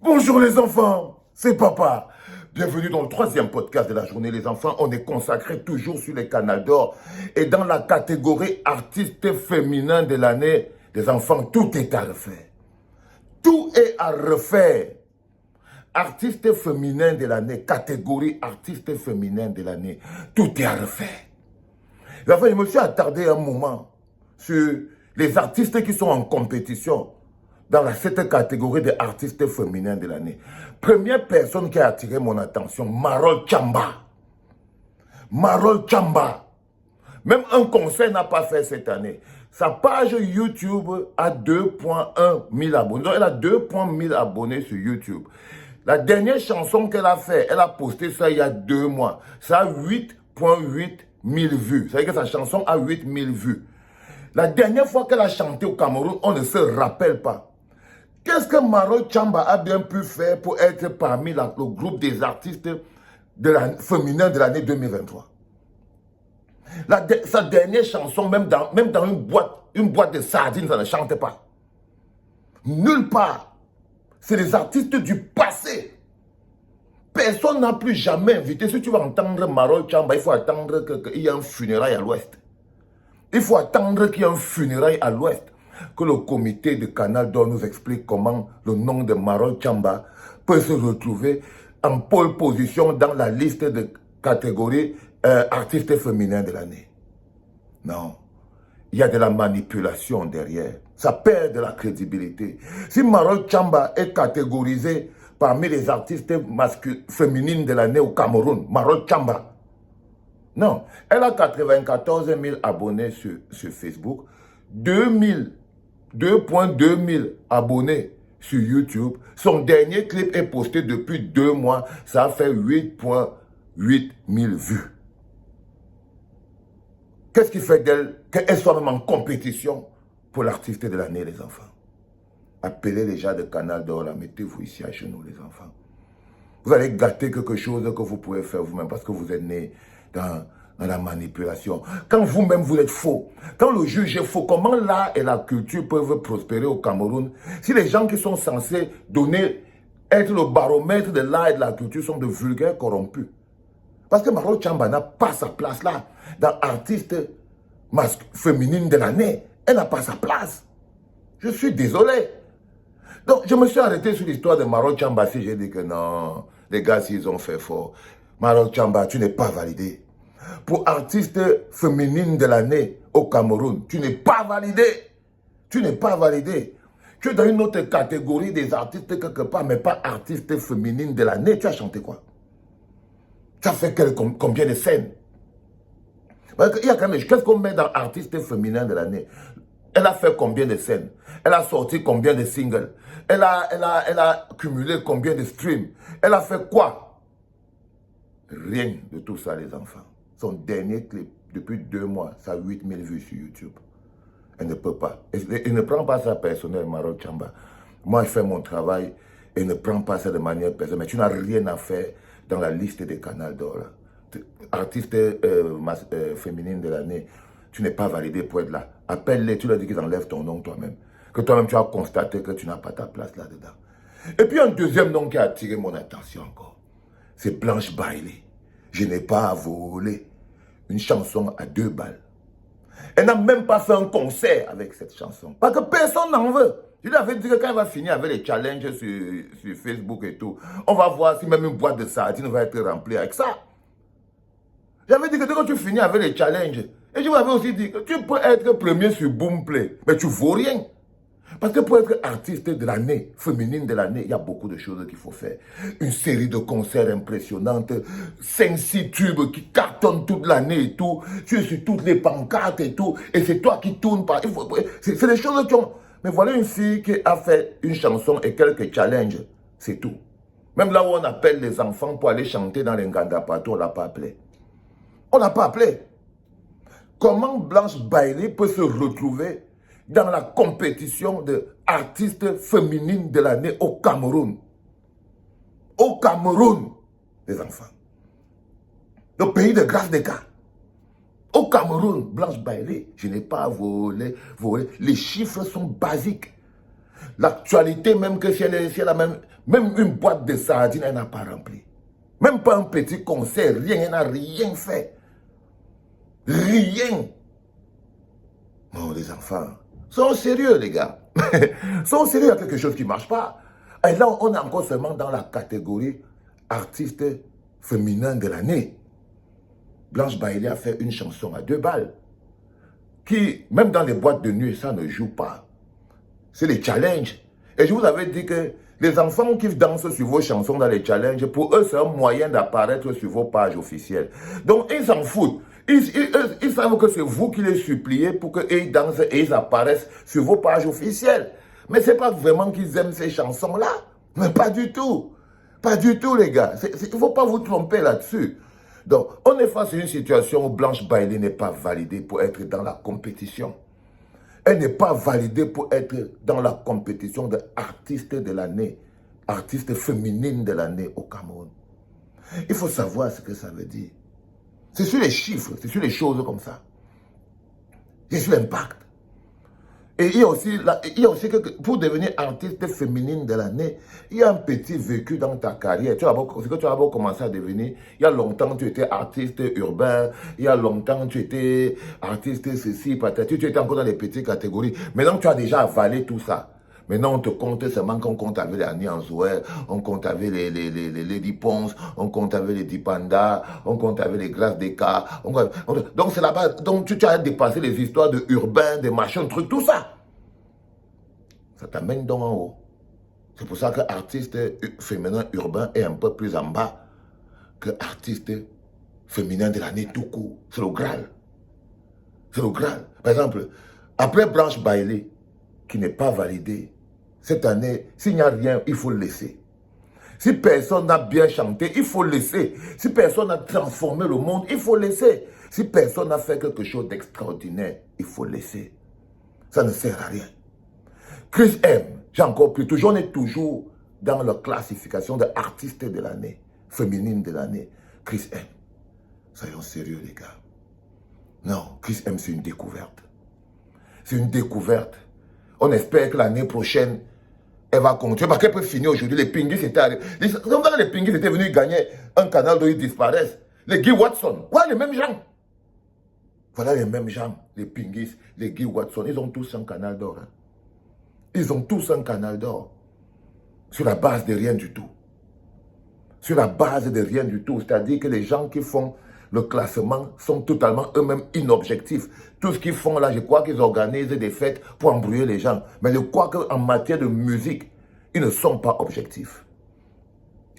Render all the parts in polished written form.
Bonjour les enfants, c'est papa. Bienvenue dans le troisième podcast de la journée les enfants. On est consacré toujours sur les canals d'or. Et dans la catégorie artiste féminin de l'année, les enfants, tout est à refaire. Tout est à refaire. Artiste féminin de l'année, catégorie artiste féminin de l'année, tout est à refaire. Les enfants, je me suis attardé un moment sur les artistes qui sont en compétition dans cette catégorie des artistes féminins de l'année. Première personne qui a attiré mon attention, Marol Chamba. Marol Chamba. Même un concert n'a pas fait cette année. Sa page YouTube a 2,1 000 abonnés. Donc, elle a 2,1 000 abonnés sur YouTube. La dernière chanson qu'elle a fait, elle a posté ça il y a 2 mois. Ça a 8,8 000 vues. Ça veut dire que sa chanson a 8 000 vues. La dernière fois qu'elle a chanté au Cameroun, on ne se rappelle pas. Qu'est-ce que Marol Chamba a bien pu faire pour être parmi le groupe des artistes féminins de l'année 2023? Sa dernière chanson, même dans une boîte de sardines, ça ne chantait pas. Nulle part. C'est les artistes du passé. Personne n'a plus jamais invité. Si tu vas entendre Marol Chamba, il faut attendre qu'il y ait un funérail à l'ouest. Il faut attendre qu'il y ait un funérail à l'ouest. Que le comité de Canal d'Or nous explique comment le nom de Marol Chamba peut se retrouver en pole position dans la liste de catégories artistes féminins de l'année. Non, il y a de la manipulation derrière. Ça perd de la crédibilité. Si Marol Chamba est catégorisée parmi les artistes féminines de l'année au Cameroun, Marol Chamba, non, elle a 94 000 abonnés sur Facebook, 2,2 000 abonnés sur YouTube. Son dernier clip est posté depuis 2 mois. Ça a fait 8,8 000 vues. Qu'est-ce qui fait d'elle qu'elle soit même en compétition pour l'artiste de l'année, les enfants? Appelez les gens de Canal d'Or, mettez-vous ici à genoux, les enfants. Vous allez gâter quelque chose que vous pouvez faire vous-même parce que vous êtes né dans la manipulation. Quand vous-même vous êtes faux, quand le juge est faux, comment l'art et la culture peuvent prospérer au Cameroun si les gens qui sont censés être le baromètre de l'art et de la culture sont de vulgaires corrompus? Parce que Marol Chamba n'a pas sa place là, dans artiste féminine de l'année. Elle n'a pas sa place. Je suis désolé. Donc, je me suis arrêté sur l'histoire de Marol Chamba si j'ai dit que non, les gars, s'ils ont fait fort. Marol Chamba, tu n'es pas validé. Pour artiste féminine de l'année au Cameroun, tu n'es pas validé. Tu n'es pas validé. Tu es dans une autre catégorie des artistes quelque part, mais pas artiste féminine de l'année. Tu as chanté quoi? Tu as fait combien de scènes? Il y a quand même, qu'est-ce qu'on met dans artiste féminin de l'année? Elle a fait combien de scènes? Elle a sorti combien de singles? Elle a cumulé combien de streams? Elle a fait quoi? Rien de tout ça, les enfants. Son dernier clip, depuis 2 mois, ça a 8 000 vues sur YouTube. Elle ne peut pas. Elle ne prend pas ça personnel, Marol Chamba. Moi, je fais mon travail et ne prends pas ça de manière personnelle. Mais tu n'as rien à faire dans la liste des canals d'or. Artiste féminine de l'année, tu n'es pas validé pour être là. Appelle-les, tu leur dis qu'ils enlèvent ton nom toi-même. Que toi-même, tu as constaté que tu n'as pas ta place là-dedans. Et puis, un deuxième nom qui a attiré mon attention encore, c'est Blanche Bailey. Je n'ai pas volé. Une chanson à 2 balles. Elle n'a même pas fait un concert avec cette chanson. Parce que personne n'en veut. Je lui avais dit que quand elle va finir avec les challenges sur Facebook et tout, on va voir si même une boîte de sardines va être remplie avec ça. J'avais dit que quand tu finis avec les challenges, et je vous avais aussi dit que tu peux être premier sur Boomplay, mais tu ne vaux rien. Parce que pour être artiste de l'année, féminine de l'année, il y a beaucoup de choses qu'il faut faire. Une série de concerts impressionnantes, 5-6 tubes qui cartonnent toute l'année et tout. Tu es sur toutes les pancartes et tout. Et c'est toi qui tournes par... C'est des choses qui ont... Mais voilà une fille qui a fait une chanson et quelques challenges. C'est tout. Même là où on appelle les enfants pour aller chanter dans les Ngandapato, on ne l'a pas appelé. On ne l'a pas appelé. Comment Blanche Bailey peut se retrouver dans la compétition de artistes féminines de l'année au Cameroun? Au Cameroun, les enfants. Le pays de grâce des cas. Au Cameroun, Blanche Bailey, je n'ai pas volé. Les chiffres sont basiques. L'actualité, même que si elle a même une boîte de sardines, elle n'a pas rempli. Même pas un petit concert, rien, elle n'a rien fait. Rien. Non, les enfants, sont sérieux, les gars. Sont sérieux, il y a quelque chose qui ne marche pas. Et là, on est encore seulement dans la catégorie artiste féminin de l'année. Blanche Bailey a fait une chanson à 2 balles. Qui, même dans les boîtes de nuit, ça ne joue pas. C'est les challenges. Et je vous avais dit que les enfants qui dansent sur vos chansons dans les challenges, pour eux, c'est un moyen d'apparaître sur vos pages officielles. Donc, ils s'en foutent. Ils savent que c'est vous qui les suppliez pour qu'ils dansent et ils apparaissent sur vos pages officielles. Mais ce n'est pas vraiment qu'ils aiment ces chansons-là. Mais pas du tout. Pas du tout, les gars. Il ne faut pas vous tromper là-dessus. Donc, on est face à une situation où Blanche Bailey n'est pas validée pour être dans la compétition. Elle n'est pas validée pour être dans la compétition d'artiste de l'année, artiste féminine de l'année au Cameroun. Il faut savoir ce que ça veut dire. C'est sur les chiffres, c'est sur les choses comme ça. C'est sur l'impact. Et il y a aussi que pour devenir artiste féminine de l'année, il y a un petit vécu dans ta carrière. C'est que tu as d'abord commencé à devenir. Il y a longtemps, tu étais artiste urbain. Il y a longtemps, tu étais artiste ceci, peut-être. Tu étais encore dans les petites catégories. Maintenant, tu as déjà avalé tout ça. Maintenant, on te compte seulement qu'on compte avec les Annie Anzouer, on compte avec les Lady Ponce, on compte avec les Dipanda, on compte avec les Grâce Desca. Donc, c'est là-bas. Donc, tu as dépassé les histoires de urbain, des machins, trucs, tout ça. Ça t'amène donc en haut. C'est pour ça que artiste féminin urbain est un peu plus en bas que artiste féminin de l'année tout court. C'est le Graal. C'est le Graal. Par exemple, après Blanche Bailey, qui n'est pas validée, cette année, s'il n'y a rien, il faut le laisser. Si personne n'a bien chanté, il faut le laisser. Si personne n'a transformé le monde, il faut le laisser. Si personne n'a fait quelque chose d'extraordinaire, il faut le laisser. Ça ne sert à rien. Chris M, j'ai encore plus, on est toujours dans la classification d'artiste de l'année, féminine de l'année. Chris M. Soyons sérieux, les gars. Non, Chris M, c'est une découverte. C'est une découverte. On espère que l'année prochaine, elle va continuer. Parce qu'elle peut finir aujourd'hui. Les Pinguis étaient arrivés. Comme quand les Pinguis étaient venus gagner un canal d'où ils disparaissent. Les Guy Watson. Voilà les mêmes gens. Voilà les mêmes gens. Les Pinguis, les Guy Watson. Ils ont tous un canal d'or. Hein. Ils ont tous un canal d'or. Sur la base de rien du tout. Sur la base de rien du tout. C'est-à-dire que les gens qui font le classement sont totalement eux-mêmes inobjectifs. Tout ce qu'ils font là, je crois qu'ils organisent des fêtes pour embrouiller les gens. Mais je crois qu'en matière de musique, ils ne sont pas objectifs.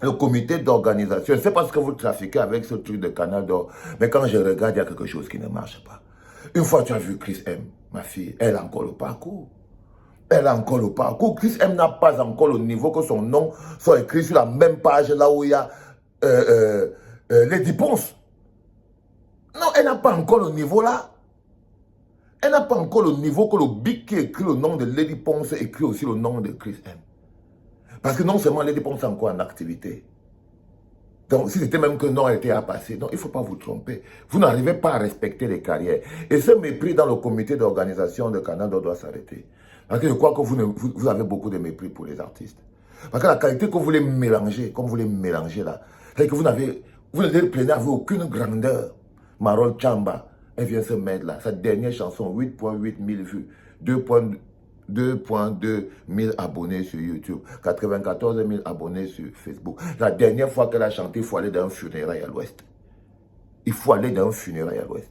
Le comité d'organisation, je ne sais pas ce que vous trafiquez avec ce truc de canal d'or, mais quand je regarde, il y a quelque chose qui ne marche pas. Une fois tu as vu Chris M, ma fille, elle a encore le parcours. Elle a encore le parcours. Chris M n'a pas encore le niveau que son nom soit écrit sur la même page là où il y a Lady Ponce. Non, elle n'a pas encore le niveau là. Elle n'a pas encore le niveau que le bic qui écrit le nom de Lady Ponce écrit aussi le nom de Chris M. Parce que non seulement Lady Ponce est encore en activité. Donc, si c'était même que non, elle était à passer. Non, il ne faut pas vous tromper. Vous n'arrivez pas à respecter les carrières. Et ce mépris dans le comité d'organisation de Canada doit s'arrêter. Parce que je crois que vous avez beaucoup de mépris pour les artistes. Parce que la qualité que vous voulez mélanger, comme vous voulez mélanger là, c'est que vous n'avez aucune grandeur. Marol Chamba, elle vient se mettre là. Sa dernière chanson, 8,8 000 vues, 2,2 000 abonnés sur YouTube, 94 000 abonnés sur Facebook. La dernière fois qu'elle a chanté, il faut aller dans un funérail à l'ouest. Il faut aller dans un funérail à l'ouest.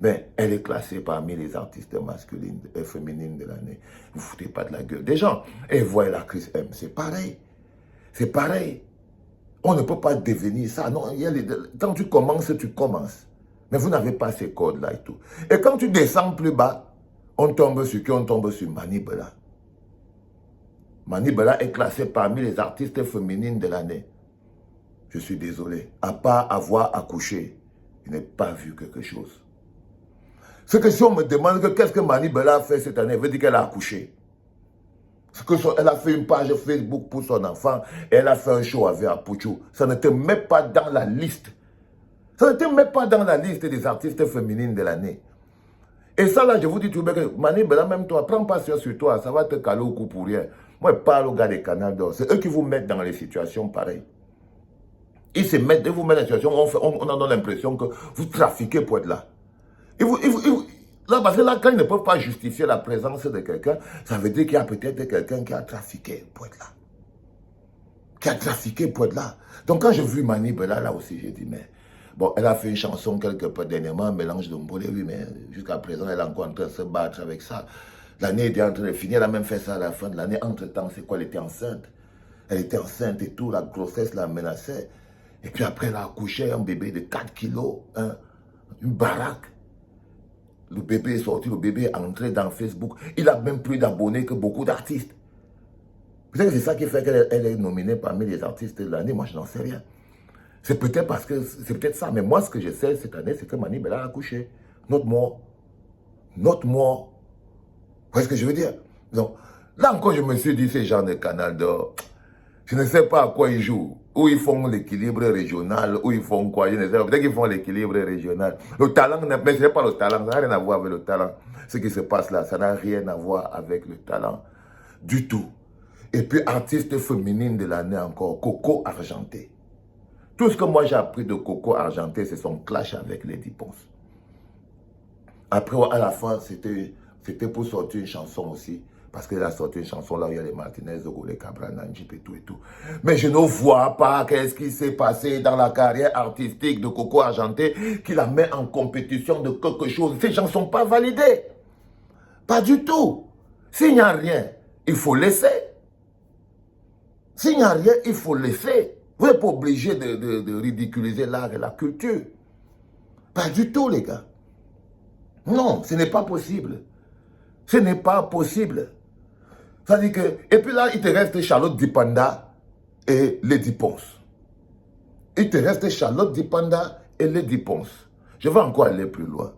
Mais elle est classée parmi les artistes masculines et féminines de l'année. Vous ne foutez pas de la gueule des gens. Et voilà la Chris M, c'est pareil. C'est pareil. On ne peut pas devenir ça. Non, quand tu commences, tu commences. Mais vous n'avez pas ces codes-là et tout. Et quand tu descends plus bas, on tombe sur qui? On tombe sur Mani Bella. Mani Bella est classée parmi les artistes féminines de l'année. Je suis désolé. À part avoir accouché, je n'ai pas vu quelque chose. Ce que si on me demande qu'est-ce que Mani Bella a fait cette année, elle veut dire qu'elle a accouché. Elle a fait une page Facebook pour son enfant et elle a fait un show avec Apuchou. Ça ne te met pas dans la liste. Ça ne te met pas dans la liste des artistes féminines de l'année. Et ça, là, je vous dis tout bien que Mani Bella, même toi, prends pas sur toi, ça va te caler au cou pour rien. Moi, je parle aux gars des canaux d'or. C'est eux qui vous mettent dans les situations pareilles. Ils se mettent, ils vous mettent dans des situations où on en a l'impression que vous trafiquez pour être là. Là, parce que là, quand ils ne peuvent pas justifier la présence de quelqu'un, ça veut dire qu'il y a peut-être quelqu'un qui a trafiqué pour être là. Qui a trafiqué pour être là. Donc, quand j'ai vu Mani Bella, là aussi, j'ai dit, mais... Bon, elle a fait une chanson quelque peu dernièrement, un mélange de Mbolé, oui, mais jusqu'à présent, elle est encore en train de se battre avec ça. L'année était en train de finir, elle a même fait ça à la fin de l'année. Entre-temps, c'est quoi, elle était enceinte. Elle était enceinte et tout, la grossesse la menaçait. Et puis après, elle a accouché un bébé de 4 kilos, hein, une baraque. Le bébé est sorti, le bébé est entré dans Facebook. Il a même plus d'abonnés que beaucoup d'artistes. Peut-être que c'est ça qui fait qu'elle est nominée parmi les artistes de l'année, moi je n'en sais rien. C'est peut-être parce que, c'est peut-être ça, mais moi ce que je sais cette année, c'est que Mani Bella a accouché. Notre mort. Notre mort. Vous voyez ce que je veux dire? Donc, là encore, je me suis dit, ces gens de Canal d'Or, je ne sais pas à quoi ils jouent. Où ils font l'équilibre régional, où ils font quoi, je ne sais pas. Peut-être qu'ils font l'équilibre régional. Le talent, mais ce n'est pas le talent, ça n'a rien à voir avec le talent. Ce qui se passe là, ça n'a rien à voir avec le talent. Du tout. Et puis, artiste féminine de l'année encore, Coco Argenté. Tout ce que moi j'ai appris de Coco Argenté, c'est son clash avec Lady Ponce. Après, à la fin, c'était pour sortir une chanson aussi. Parce qu'elle a sorti une chanson là où il y a les Martinez, les Cabra, Nanjip et tout et tout. Mais je ne vois pas qu'est-ce qui s'est passé dans la carrière artistique de Coco Argenté qui la met en compétition de quelque chose. Ces gens ne sont pas validés. Pas du tout. S'il n'y a rien, il faut laisser. S'il n'y a rien, il faut laisser. Vous n'êtes pas obligé de ridiculiser l'art et la culture. Pas du tout, les gars. Non, ce n'est pas possible. Ce n'est pas possible. Ça dit que... Et puis là, il te reste Charlotte Dipanda et Lady Ponce. Il te reste Charlotte Dipanda et Lady Ponce. Je vais encore aller plus loin.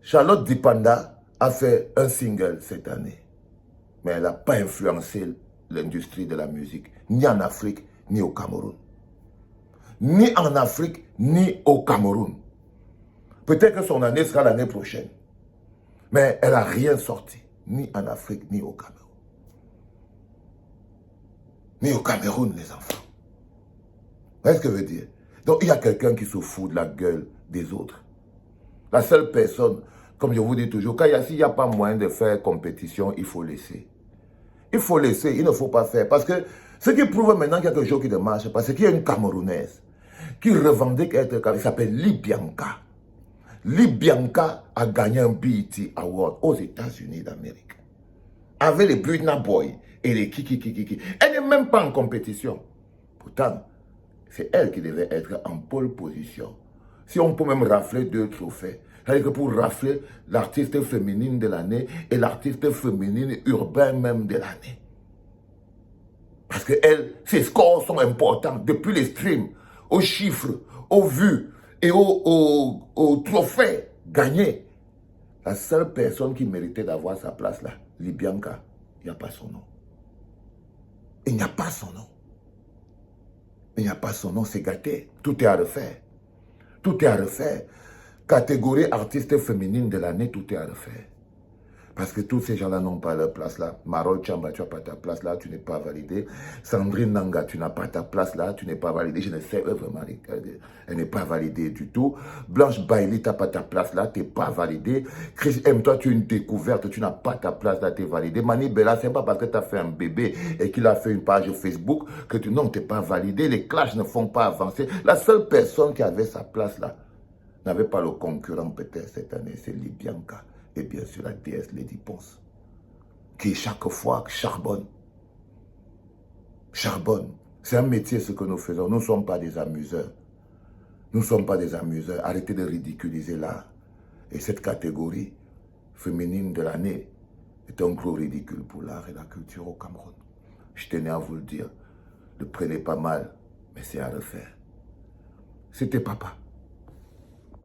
Charlotte Dipanda a fait un single cette année. Mais elle n'a pas influencé l'industrie de la musique, ni en Afrique, ni au Cameroun. Ni en Afrique, ni au Cameroun. Peut-être que son année sera l'année prochaine. Mais elle n'a rien sorti, ni en Afrique, ni au Cameroun. Ni au Cameroun, les enfants. Vous voyez ce que je veux dire? Donc, il y a quelqu'un qui se fout de la gueule des autres. La seule personne, comme je vous dis toujours, s'il n'y a pas moyen de faire compétition, il faut laisser. Il faut laisser, il ne faut pas faire. Parce que ce qui prouve maintenant qu'il y a quelque chose qui ne marche pas, c'est qu'il y a une Camerounaise qui revendique être Camerounaise, qui s'appelle Libianca. Libianca a gagné un BET Award aux États-Unis d'Amérique. Avec les Burna Boy et les Kiki. Elle n'est même pas en compétition. Pourtant, c'est elle qui devait être en pole position. Si on peut même rafler 2 trophées, c'est-à-dire que pour rafler l'artiste féminine de l'année et l'artiste féminine urbaine même de l'année. Parce que ses scores sont importants, depuis les streams, aux chiffres, aux vues et aux trophées gagnés. La seule personne qui méritait d'avoir sa place là, Libianca, il n'y a pas son nom. Il n'y a pas son nom. Il n'y a pas son nom, c'est gâté. Tout est à refaire. Tout est à refaire. Catégorie artiste féminine de l'année, tout est à refaire. Parce que tous ces gens-là n'ont pas leur place là. Marol Chamba, tu n'as pas ta place là, tu n'es pas validé. Sandrine Nanga, tu n'as pas ta place là, tu n'es pas validé. Je ne sais vraiment, elle n'est pas validée du tout. Blanche Bailey, tu n'as pas ta place là, tu n'es pas validé. Chris M, toi, tu es une découverte, tu n'as pas ta place là, tu es validé. Mani Bella, ce n'est pas parce que tu as fait un bébé et qu'il a fait une page Facebook que tu n'es pas validé. Les clashs ne font pas avancer. La seule personne qui avait sa place là n'avait pas le concurrent peut-être cette année, c'est Libianca. Et bien sûr la déesse Lady Ponce, qui chaque fois charbonne. Charbonne. C'est un métier ce que nous faisons. Nous ne sommes pas des amuseurs. Nous ne sommes pas des amuseurs. Arrêtez de ridiculiser l'art. Et cette catégorie féminine de l'année est un gros ridicule pour l'art et la culture au Cameroun. Je tenais à vous le dire. Ne prenez pas mal, mais c'est à refaire. C'était papa.